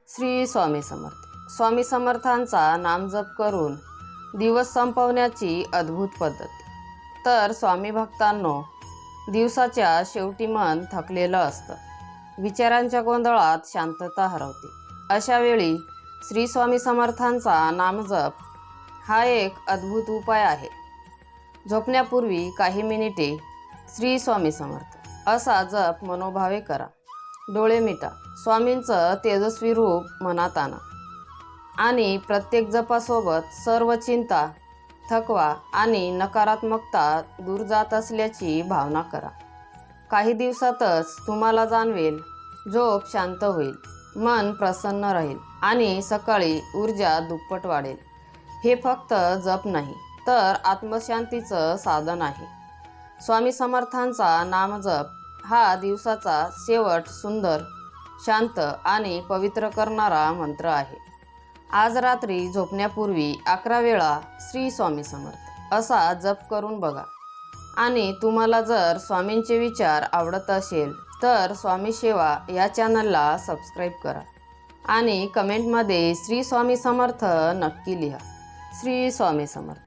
श्री स्वामी समर्थ। स्वामी समर्थांचा नामजप करून दिवस संपवण्याची अद्भुत पद्धत। तर स्वामी भक्तांनो, दिवसाच्या शेवटी मन थकलेलं असतं, विचारांच्या गोंधळात शांतता हरवते। अशा वेळी श्री स्वामी समर्थांचा नामजप हा एक अद्भुत उपाय आहे। झोपण्यापूर्वी काही मिनिटे श्री स्वामी समर्थ असा जप मनोभावे करा। डोळे मिटा, स्वामींचं तेजस्वी रूप मनात आणा आणि प्रत्येक जपासोबत सर्व चिंता, थकवा आणि नकारात्मकता दूर जात असल्याची भावना करा। काही दिवसातच तुम्हाला जाणवेल, झोप शांत होईल, मन प्रसन्न राहील आणि सकाळी ऊर्जा दुप्पट वाढेल। हे फक्त जप नाही, तर आत्मशांतीचं साधन आहे। स्वामी समर्थांचा नामजप हा दिवसाचा शेवट सुंदर, शांत आणि पवित्र करणारा मंत्र आहे। आज रात्री झोपण्यापूर्वी 11 वेळा श्री स्वामी समर्थ असा जप करून बघा। आणि तुम्हाला जर स्वामींचे विचार आवडत असेल तर स्वामी सेवा या चॅनलला सबस्क्राईब करा आणि कमेंटमध्ये श्री स्वामी समर्थ नक्की लिहा। श्री स्वामी समर्थ।